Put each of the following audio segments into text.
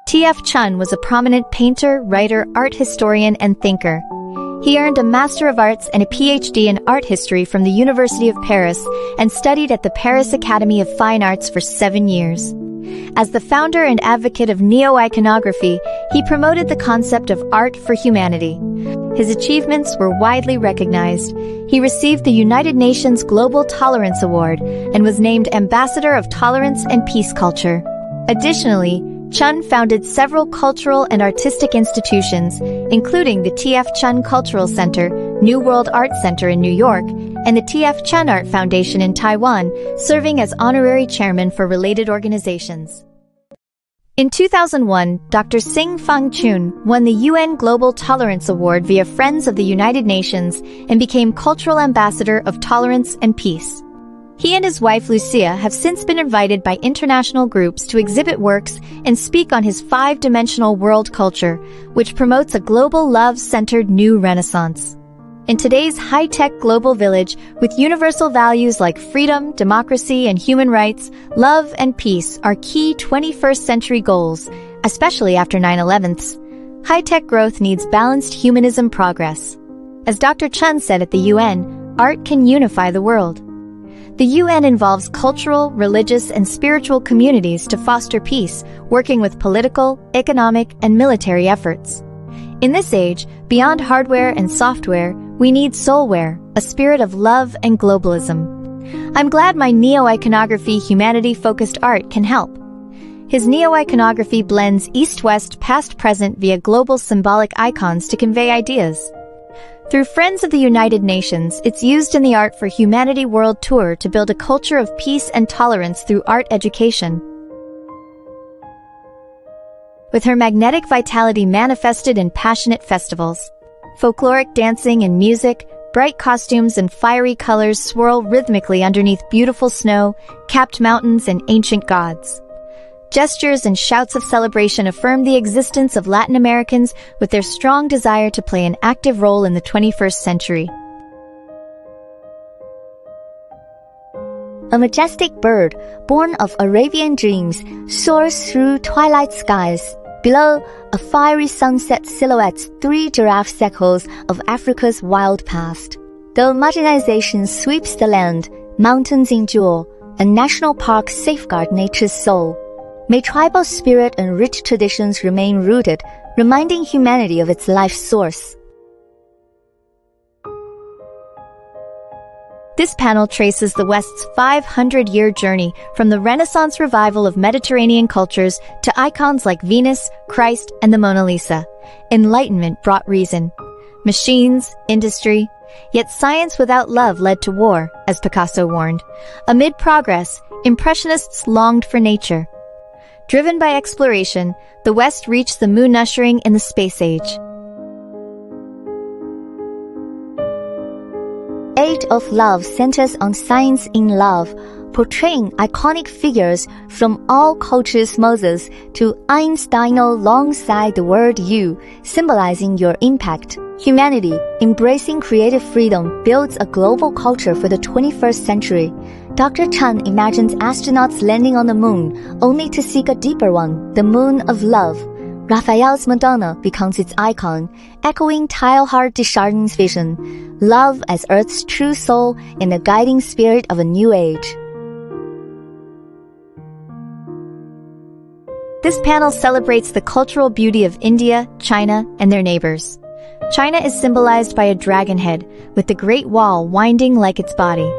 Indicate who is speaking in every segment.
Speaker 1: T.F. Chen was a prominent painter, writer, art historian, and thinker. He earned a Master of Arts and a PhD in art history from the University of Paris and studied at the Paris Academy of Fine Arts for 7 years. As the founder and advocate of neo-iconography, he promoted the concept of art for humanity. His achievements were widely recognized. He received the United Nations Global Tolerance Award and was named Ambassador of Tolerance and Peace Culture. Additionally, Chen founded several cultural and artistic institutions, including the T.F. Chen Cultural Center, New World Art Center in New York, and the T.F. Chen Art Foundation in Taiwan, serving as honorary chairman for related organizations. In 2001, Dr. Xing-Fang Chun won the UN Global Tolerance Award via Friends of the United Nations and became Cultural Ambassador of Tolerance and Peace. He and his wife Lucia have since been invited by international groups to exhibit works and speak on his 5-dimensional world culture, which promotes a global love-centered new renaissance. In today's high-tech global village, with universal values like freedom, democracy, and human rights, love and peace are key 21st century goals, especially after 9/11's. High-tech growth needs balanced humanism progress. As Dr. Chen said at the UN, art can unify the world. The UN involves cultural, religious, and spiritual communities to foster peace, working with political, economic, and military efforts. In this age, beyond hardware and software, we need soulware, a spirit of love and globalism. I'm glad my neo-iconography humanity-focused art can help. His neo-iconography blends East-West past-present via global symbolic icons to convey ideas. Through Friends of the United Nations, it's used in the Art for Humanity World Tour to build a culture of peace and tolerance through art education. With her magnetic vitality manifested in passionate festivals, folkloric dancing and music, bright costumes and fiery colors swirl rhythmically underneath beautiful snow, capped mountains, and ancient gods. Gestures and shouts of celebration affirm the existence of Latin Americans with their strong desire to play an active role in the 21st century.
Speaker 2: A majestic bird, born of Arabian dreams, soars through twilight skies. Below, a fiery sunset silhouettes 3 giraffe sections of Africa's wild past. Though marginalization sweeps the land, mountains endure, and national parks safeguard nature's soul. May tribal spirit and rich traditions remain rooted, reminding humanity of its life source.
Speaker 1: This panel traces the West's 500-year journey from the Renaissance revival of Mediterranean cultures to icons like Venus, Christ, and the Mona Lisa. Enlightenment brought reason. Machines, industry. Yet science without love led to war, as Picasso warned. Amid progress, Impressionists longed for nature. Driven by exploration, the West reached the moon, ushering in the space age.
Speaker 2: Age of Love centers on science in love, portraying iconic figures from all cultures. Moses to Einstein alongside the word you, symbolizing your impact. Humanity, embracing creative freedom, builds a global culture for the 21st century. Dr. Chen imagines astronauts landing on the moon, only to seek a deeper one, the moon of love. Raphael's Madonna becomes its icon, echoing Teilhard de Chardin's vision, love as Earth's true soul and the guiding spirit of a new age.
Speaker 1: This panel celebrates the cultural beauty of India, China, and their neighbors. China is symbolized by a dragon head, with the Great Wall winding like its body.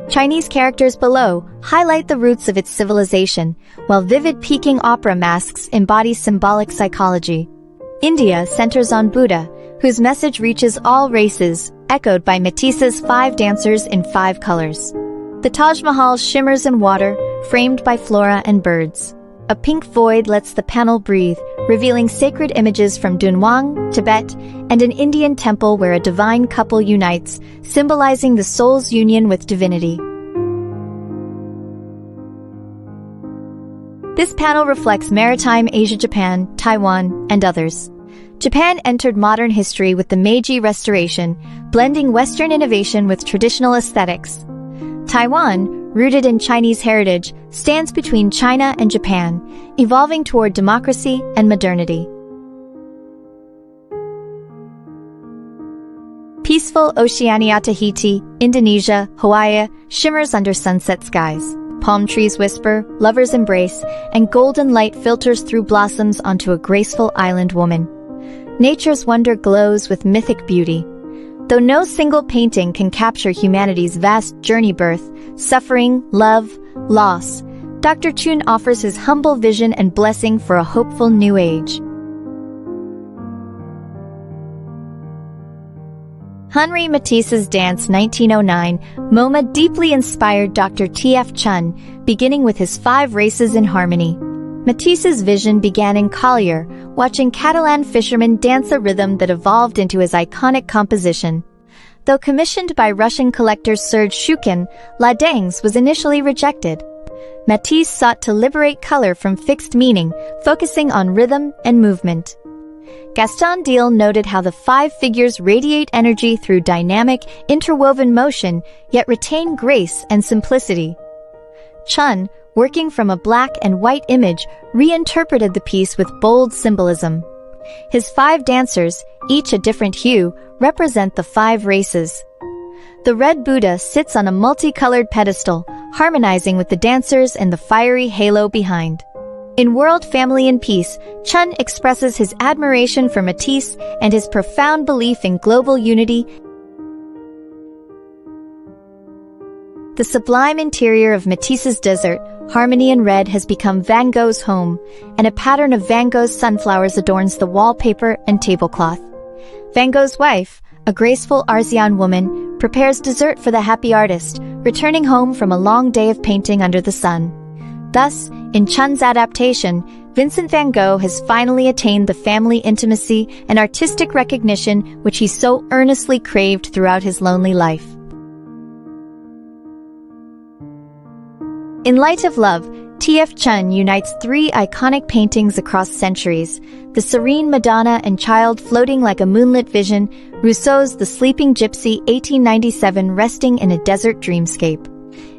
Speaker 1: Chinese characters below highlight the roots of its civilization, while vivid Peking opera masks embody symbolic psychology. India centers on Buddha, whose message reaches all races, echoed by Matisse's 5 dancers in 5 colors. The Taj Mahal shimmers in water, framed by flora and birds. A pink void lets the panel breathe, revealing sacred images from Dunhuang, Tibet, and an Indian temple where a divine couple unites, symbolizing the soul's union with divinity. This panel reflects maritime Asia, Japan, Taiwan, and others. Japan entered modern history with the Meiji Restoration, blending Western innovation with traditional aesthetics. Taiwan, rooted in Chinese heritage, stands between China and Japan, evolving toward democracy and modernity. Peaceful Oceania, Tahiti, Indonesia, Hawaii, shimmers under sunset skies. Palm trees whisper, lovers embrace, and golden light filters through blossoms onto a graceful island woman. Nature's wonder glows with mythic beauty. Though no single painting can capture humanity's vast journey, birth, suffering, love, loss, Dr. Chen offers his humble vision and blessing for a hopeful new age. Henri Matisse's Dance 1909, MoMA deeply inspired Dr. T.F. Chen, beginning with his 5 races in harmony. Matisse's vision began in Collier, watching Catalan fishermen dance a rhythm that evolved into his iconic composition. Though commissioned by Russian collector Serge Shukin, La Danse was initially rejected. Matisse sought to liberate color from fixed meaning, focusing on rhythm and movement. Gaston Diehl noted how the 5 figures radiate energy through dynamic, interwoven motion, yet retain grace and simplicity. Chen, working from a black and white image, reinterpreted the piece with bold symbolism. His 5 dancers, each a different hue, represent the 5 races. The red Buddha sits on a multicolored pedestal, harmonizing with the dancers and the fiery halo behind. In World, Family and Peace, Chen expresses his admiration for Matisse and his profound belief in global unity. The sublime interior of Matisse's desert, Harmony in Red, has become Van Gogh's home, and a pattern of Van Gogh's sunflowers adorns the wallpaper and tablecloth. Van Gogh's wife, a graceful Artisan woman, prepares dessert for the happy artist, returning home from a long day of painting under the sun. Thus, in Chen's adaptation, Vincent van Gogh has finally attained the family intimacy and artistic recognition which he so earnestly craved throughout his lonely life. In Light of Love, T.F. Chen unites 3 iconic paintings across centuries: the serene Madonna and Child floating like a moonlit vision, Rousseau's The Sleeping Gypsy 1897 resting in a desert dreamscape,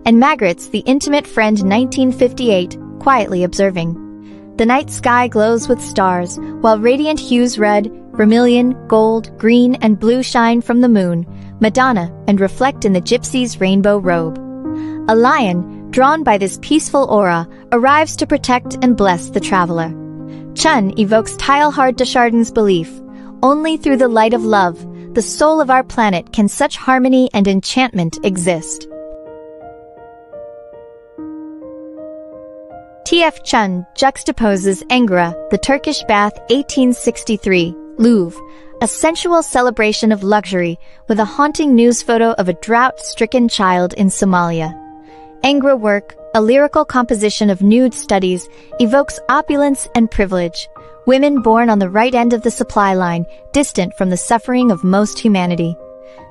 Speaker 1: and Magritte's The Intimate Friend 1958, quietly observing. The night sky glows with stars, while radiant hues red, vermilion, gold, green, and blue shine from the moon, Madonna, and reflect in the gypsy's rainbow robe. A lion, drawn by this peaceful aura, arrives to protect and bless the traveler. Chen evokes Teilhard de Chardin's belief: only through the light of love, the soul of our planet, can such harmony and enchantment exist. T.F. Chen juxtaposes Engra, the Turkish bath 1863, Louvre, a sensual celebration of luxury, with a haunting news photo of a drought-stricken child in Somalia. Engra work, a lyrical composition of nude studies, evokes opulence and privilege, women born on the right end of the supply line, distant from the suffering of most humanity.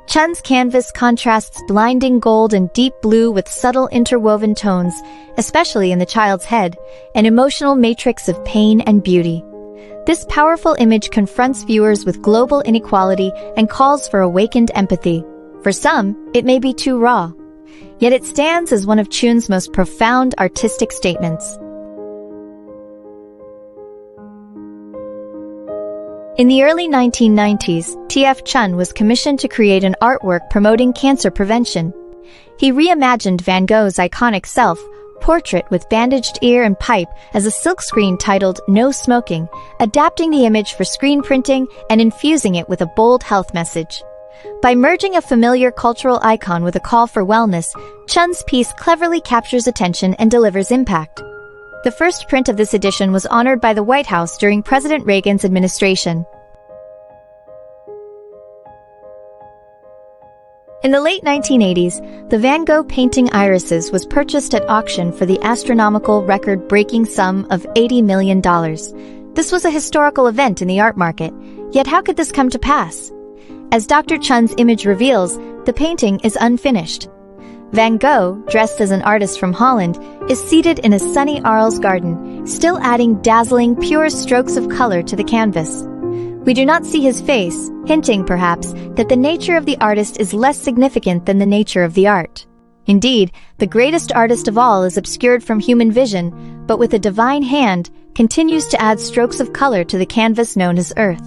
Speaker 1: Chen's canvas contrasts blinding gold and deep blue with subtle interwoven tones, especially in the child's head, an emotional matrix of pain and beauty. This powerful image confronts viewers with global inequality and calls for awakened empathy. For some, it may be too raw. Yet it stands as one of Chen's most profound artistic statements. In the early 1990s, T.F. Chen was commissioned to create an artwork promoting cancer prevention. He reimagined Van Gogh's iconic self-portrait with bandaged ear and pipe as a silkscreen titled "No Smoking," adapting the image for screen printing and infusing it with a bold health message. By merging a familiar cultural icon with a call for wellness, Chen's piece cleverly captures attention and delivers impact. The first print of this edition was honored by the White House during President Reagan's administration. In the late 1980s, the Van Gogh painting Irises was purchased at auction for the astronomical record-breaking sum of $80 million. This was a historical event in the art market, yet how could this come to pass? As Dr. Chen's image reveals, the painting is unfinished. Van Gogh, dressed as an artist from Holland, is seated in a sunny Arles garden, still adding dazzling, pure strokes of color to the canvas. We do not see his face, hinting, perhaps, that the nature of the artist is less significant than the nature of the art. Indeed, the greatest artist of all is obscured from human vision, but with a divine hand, continues to add strokes of color to the canvas known as Earth.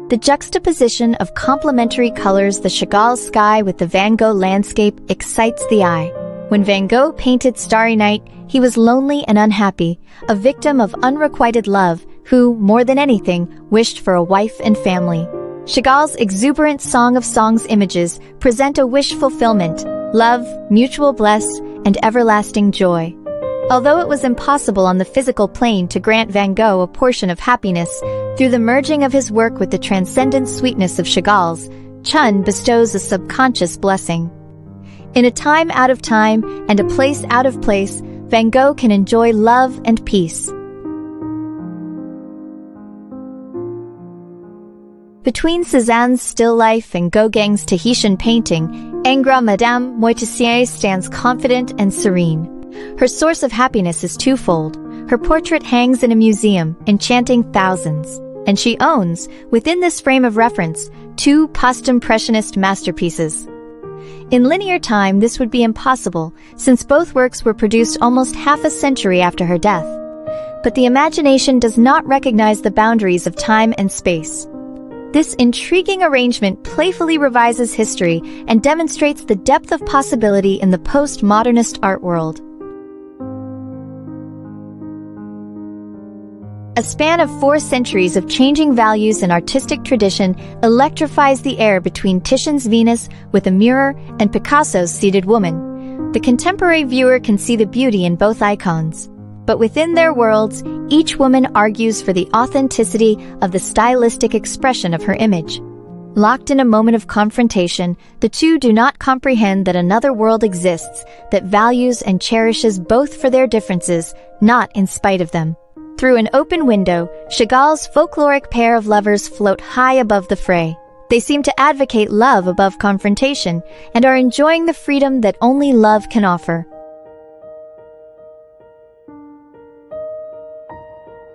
Speaker 1: The juxtaposition of complementary colors, the Chagall sky with the Van Gogh landscape, excites the eye. When Van Gogh painted Starry Night, he was lonely and unhappy, a victim of unrequited love, who, more than anything, wished for a wife and family. Chagall's exuberant Song of Songs images present a wish fulfillment, love, mutual bliss, and everlasting joy. Although it was impossible on the physical plane to grant Van Gogh a portion of happiness, through the merging of his work with the transcendent sweetness of Chagall's, Chen bestows a subconscious blessing. In a time out of time and a place out of place, Van Gogh can enjoy love and peace. Between Cézanne's still life and Gauguin's Tahitian painting, Ingres Madame Moitessier stands confident and serene. Her source of happiness is twofold. Her portrait hangs in a museum, enchanting thousands. And she owns, within this frame of reference, two post-impressionist masterpieces. In linear time, this would be impossible, since both works were produced almost half a century after her death. But the imagination does not recognize the boundaries of time and space. This intriguing arrangement playfully revises history and demonstrates the depth of possibility in the post-modernist art world. A span of 4 centuries of changing values and artistic tradition electrifies the air between Titian's Venus with a mirror and Picasso's Seated Woman. The contemporary viewer can see the beauty in both icons. But within their worlds, each woman argues for the authenticity of the stylistic expression of her image. Locked in a moment of confrontation, the two do not comprehend that another world exists that values and cherishes both for their differences, not in spite of them. Through an open window, Chagall's folkloric pair of lovers float high above the fray. They seem to advocate love above confrontation and are enjoying the freedom that only love can offer.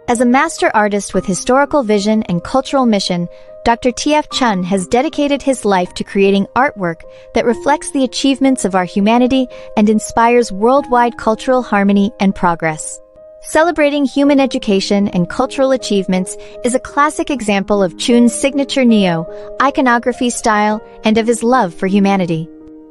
Speaker 1: As a master artist with historical vision and cultural mission, Dr. T.F. Chen has dedicated his life to creating artwork that reflects the achievements of our humanity and inspires worldwide cultural harmony and progress. Celebrating human education and cultural achievements is a classic example of Chen's signature neo-iconography style and of his love for humanity.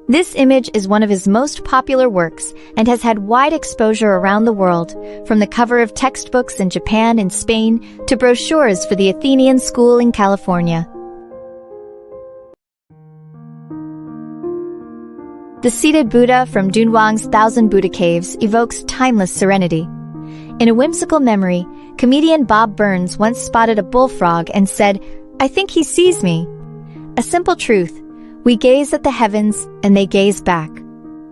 Speaker 1: This image is one of his most popular works and has had wide exposure around the world, from the cover of textbooks in Japan and Spain to brochures for the Athenian School in California. The seated Buddha from Dunhuang's Thousand Buddha Caves evokes timeless serenity. In a whimsical memory, comedian Bob Burns once spotted a bullfrog and said, "I think he sees me." A simple truth: we gaze at the heavens and they gaze back.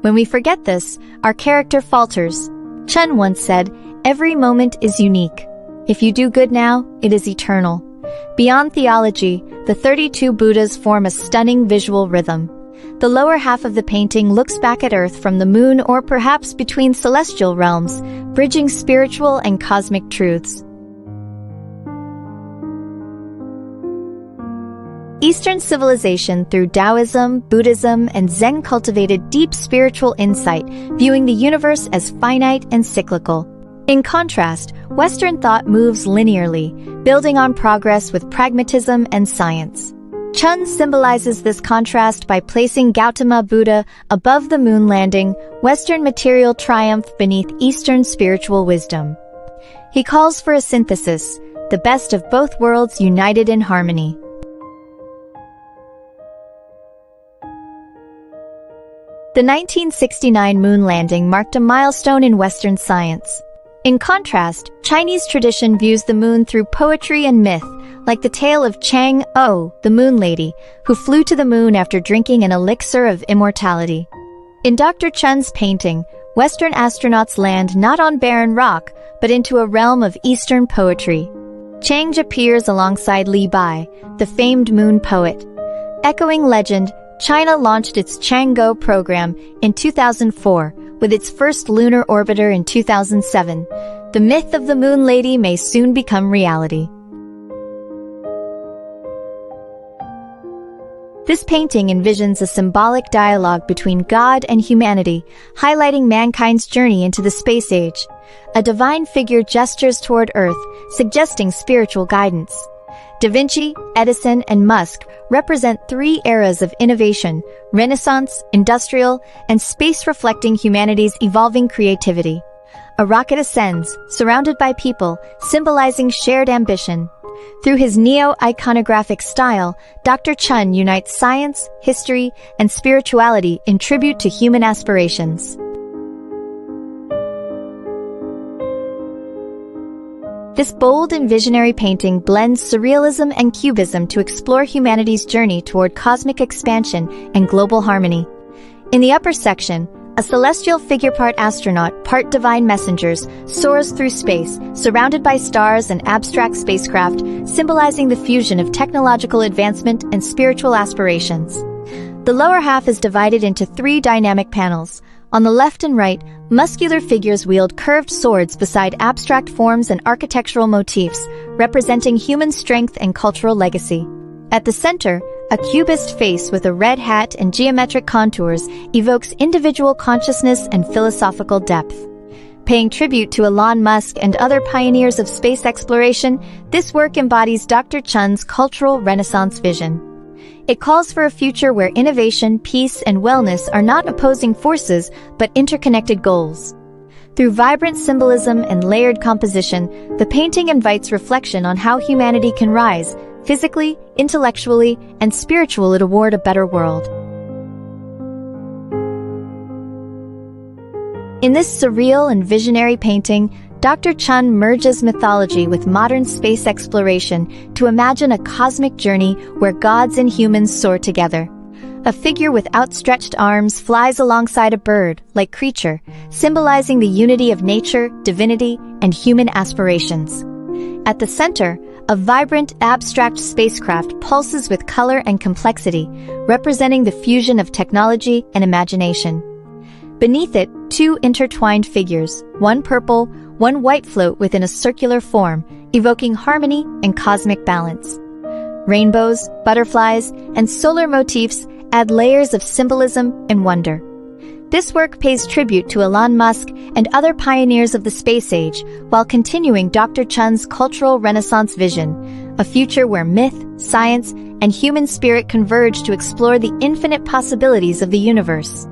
Speaker 1: When we forget this, our character falters. Chen once said, "Every moment is unique. If you do good now, it is eternal." Beyond theology, the 32 Buddhas form a stunning visual rhythm. The lower half of the painting looks back at Earth from the moon or perhaps between celestial realms, bridging spiritual and cosmic truths. Eastern civilization through Taoism, Buddhism, and Zen cultivated deep spiritual insight, viewing the universe as finite and cyclical. In contrast, Western thought moves linearly, building on progress with pragmatism and science. Chen symbolizes this contrast by placing Gautama Buddha above the moon landing, Western material triumph beneath Eastern spiritual wisdom. He calls for a synthesis, the best of both worlds united in harmony. The 1969 moon landing marked a milestone in Western science. In contrast, Chinese tradition views the moon through poetry and myth, like the tale of Chang'e, the moon lady, who flew to the moon after drinking an elixir of immortality. In Dr. Chen's painting, Western astronauts land not on barren rock, but into a realm of Eastern poetry. Chang appears alongside Li Bai, the famed moon poet. Echoing legend, China launched its Chang'e program in 2004, with its first lunar orbiter in 2007. The myth of the moon lady may soon become reality. This painting envisions a symbolic dialogue between God and humanity, highlighting mankind's journey into the space age. A divine figure gestures toward Earth, suggesting spiritual guidance. Da Vinci, Edison, and Musk represent three eras of innovation: Renaissance, industrial, and space, reflecting humanity's evolving creativity. A rocket ascends, surrounded by people, symbolizing shared ambition. Through his neo-iconographic style, Dr. Chen unites science, history, and spirituality in tribute to human aspirations. This bold and visionary painting blends surrealism and cubism to explore humanity's journey toward cosmic expansion and global harmony. In the upper section, a celestial figure, part astronaut, part divine messengers, soars through space, surrounded by stars and abstract spacecraft, symbolizing the fusion of technological advancement and spiritual aspirations. The lower half is divided into three dynamic panels. On the left and right, muscular figures wield curved swords beside abstract forms and architectural motifs, representing human strength and cultural legacy. At the center, a cubist face with a red hat and geometric contours evokes individual consciousness and philosophical depth. Paying tribute to Elon Musk and other pioneers of space exploration, this work embodies Dr. Chen's cultural Renaissance vision. It calls for a future where innovation, peace, and wellness are not opposing forces, but interconnected goals. Through vibrant symbolism and layered composition, the painting invites reflection on how humanity can rise, physically, intellectually, and spiritually, toward a better world. In this surreal and visionary painting, Dr. Chen merges mythology with modern space exploration to imagine a cosmic journey where gods and humans soar together. A figure with outstretched arms flies alongside a bird-like creature, symbolizing the unity of nature, divinity, and human aspirations. At the center, a vibrant, abstract spacecraft pulses with color and complexity, representing the fusion of technology and imagination. Beneath it, two intertwined figures, one purple, one white, float within a circular form, evoking harmony and cosmic balance. Rainbows, butterflies, and solar motifs add layers of symbolism and wonder. This work pays tribute to Elon Musk and other pioneers of the space age, while continuing Dr. Chen's cultural Renaissance vision, a future where myth, science, and human spirit converge to explore the infinite possibilities of the universe.